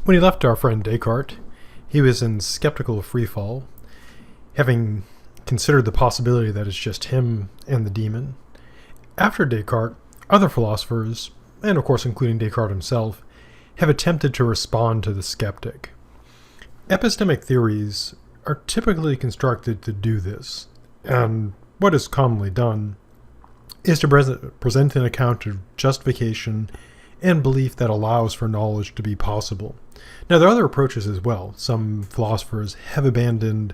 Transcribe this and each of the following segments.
When he left our friend Descartes, he was in skeptical freefall, having considered the possibility that it's just him and the demon. After Descartes, other philosophers, and of course including Descartes himself, have attempted to respond to the skeptic. Epistemic theories are typically constructed to do this, and what is commonly done is to present an account of justification and belief that allows for knowledge to be possible. Now, there are other approaches as well. Some philosophers have abandoned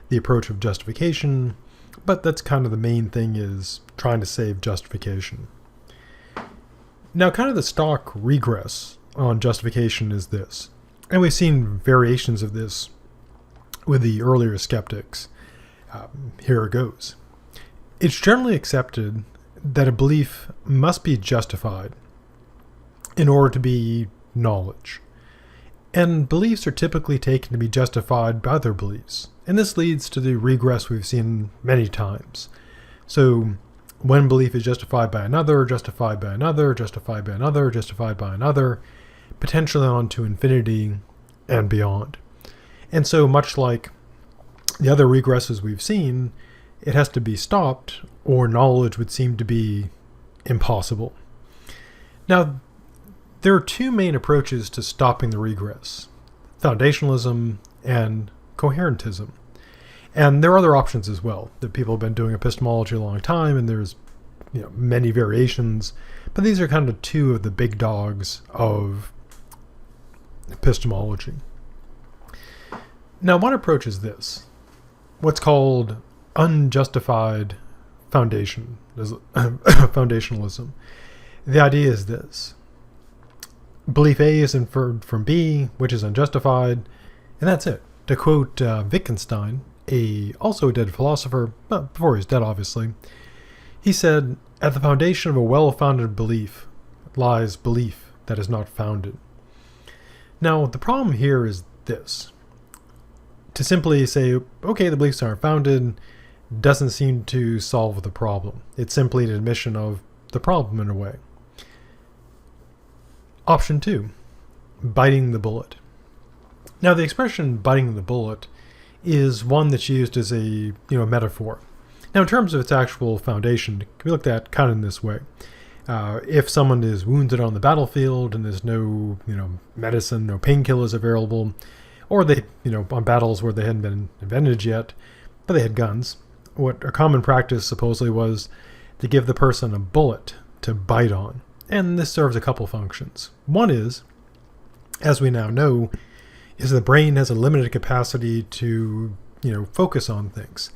the approach of justification, but that's kind of the main thing, is trying to save justification. Now, kind of the stock regress on justification is this, and we've seen variations of this with the earlier skeptics. Here it goes. It's generally accepted that a belief must be justified in order to be knowledge. And beliefs are typically taken to be justified by other beliefs. And this leads to the regress we've seen many times. So one belief is justified by another, justified by another, justified by another, justified by another, potentially on to infinity and beyond. And so much like the other regresses we've seen, it has to be stopped or knowledge would seem to be impossible. Now, there are two main approaches to stopping the regress: foundationalism and coherentism. And there are other options as well, that people have been doing epistemology a long time, and there's many variations, but these are kind of two of the big dogs of epistemology. Now, one approach is this, what's called unjustified foundationalism. The idea is this: belief A is inferred from B, which is unjustified, and that's it. To quote Wittgenstein, also a dead philosopher, but before he's dead obviously, he said, "At the foundation of a well-founded belief lies belief that is not founded." Now, the problem here is this. To simply say, okay, the beliefs aren't founded, doesn't seem to solve the problem. It's simply an admission of the problem in a way. Option 2, biting the bullet. Now, the expression biting the bullet is one that's used as a metaphor. Now, in terms of its actual foundation, it can be looked at kind of in this way. If someone is wounded on the battlefield and there's no medicine, no painkillers available, or they on battles where they hadn't been invented yet, but they had guns, what a common practice supposedly was to give the person a bullet to bite on. And this serves a couple functions. One is, as we now know, is the brain has a limited capacity to, focus on things.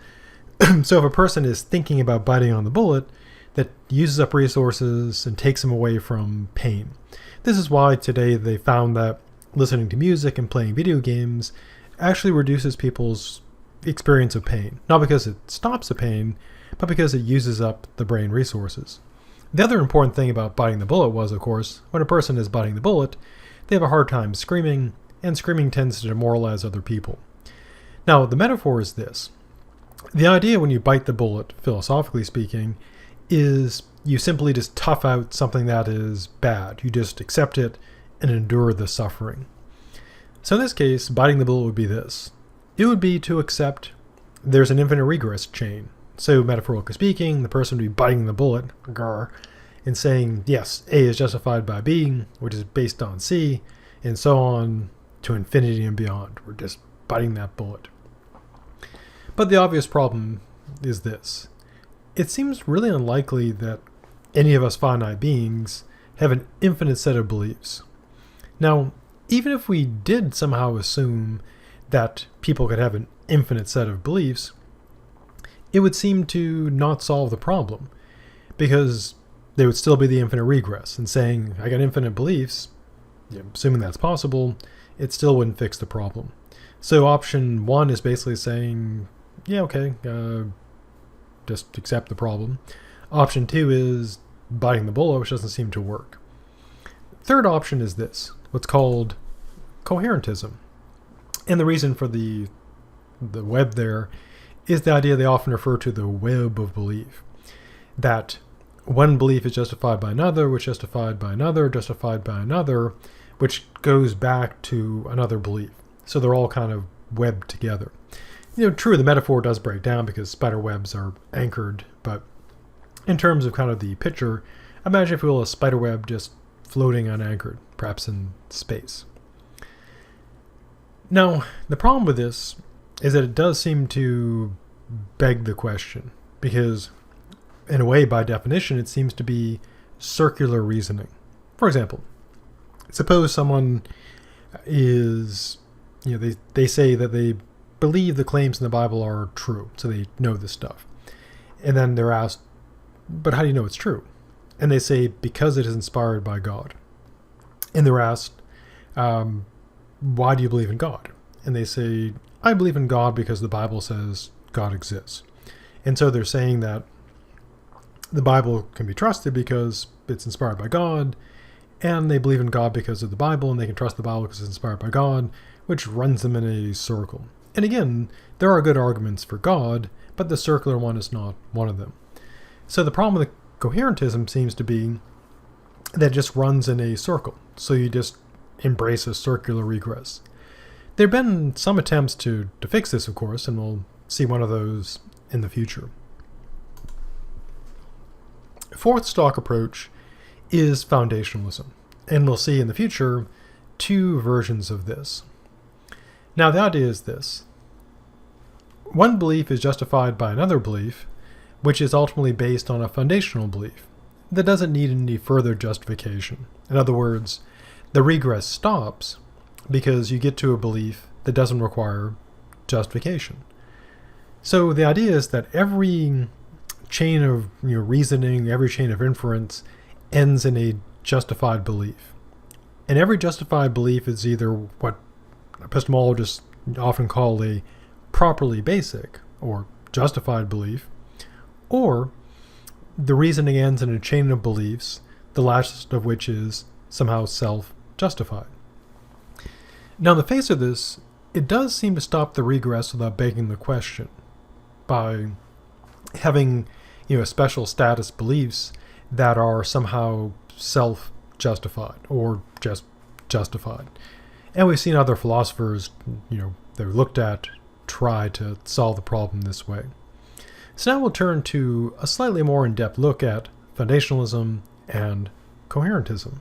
So if a person is thinking about biting on the bullet, that uses up resources and takes them away from pain. This is why today they found that listening to music and playing video games actually reduces people's experience of pain. Not because it stops the pain, but because it uses up the brain resources. The other important thing about biting the bullet was, of course, when a person is biting the bullet, they have a hard time screaming, and screaming tends to demoralize other people. Now, the metaphor is this. The idea when you bite the bullet, philosophically speaking, is you simply just tough out something that is bad. You just accept it and endure the suffering. So in this case, biting the bullet would be this. It would be to accept there's an infinite regress chain. So metaphorically speaking, the person would be biting the bullet, and saying, yes, A is justified by B, which is based on C, and so on to infinity and beyond. We're just biting that bullet. But the obvious problem is this. It seems really unlikely that any of us finite beings have an infinite set of beliefs. Now, even if we did somehow assume that people could have an infinite set of beliefs, it would seem to not solve the problem, because there would still be the infinite regress. And saying, I got infinite beliefs, assuming that's possible, it still wouldn't fix the problem. So option 1 is basically saying, yeah, okay, just accept the problem. Option 2 is biting the bullet, which doesn't seem to work. Third option is this, what's called coherentism. And the reason for the web there is the idea they often refer to the web of belief. That one belief is justified by another, which is justified by another, justified by another, which goes back to another belief. So they're all kind of webbed together. True, the metaphor does break down because spider webs are anchored, but in terms of kind of the picture, imagine, if you will, a spider web just floating unanchored, perhaps in space. Now, the problem with this is that it does seem to beg the question, because in a way, by definition, it seems to be circular reasoning. For example, suppose someone is, they say that they believe the claims in the Bible are true, so they know this stuff. And then they're asked, but how do you know it's true? And they say, because it is inspired by God. And they're asked, why do you believe in God? And they say, I believe in God because the Bible says God exists. And so they're saying that the Bible can be trusted because it's inspired by God, and they believe in God because of the Bible, and they can trust the Bible because it's inspired by God, which runs them in a circle. And again, there are good arguments for God, but the circular one is not one of them. So the problem with coherentism seems to be that it just runs in a circle. So you just embrace a circular regress. There have been some attempts to fix this, of course, and we'll see one of those in the future. Fourth stock approach is foundationalism, and we'll see in the future two versions of this. Now, the idea is this. One belief is justified by another belief, which is ultimately based on a foundational belief that doesn't need any further justification. In other words, the regress stops because you get to a belief that doesn't require justification. So the idea is that every chain of reasoning, every chain of inference ends in a justified belief. And every justified belief is either what epistemologists often call a properly basic or justified belief, or the reasoning ends in a chain of beliefs, the last of which is somehow self-justified. Now, in the face of this, it does seem to stop the regress without begging the question by having special status beliefs that are somehow self-justified or just justified. And we've seen other philosophers, they're looked at, try to solve the problem this way. So now we'll turn to a slightly more in-depth look at foundationalism and coherentism.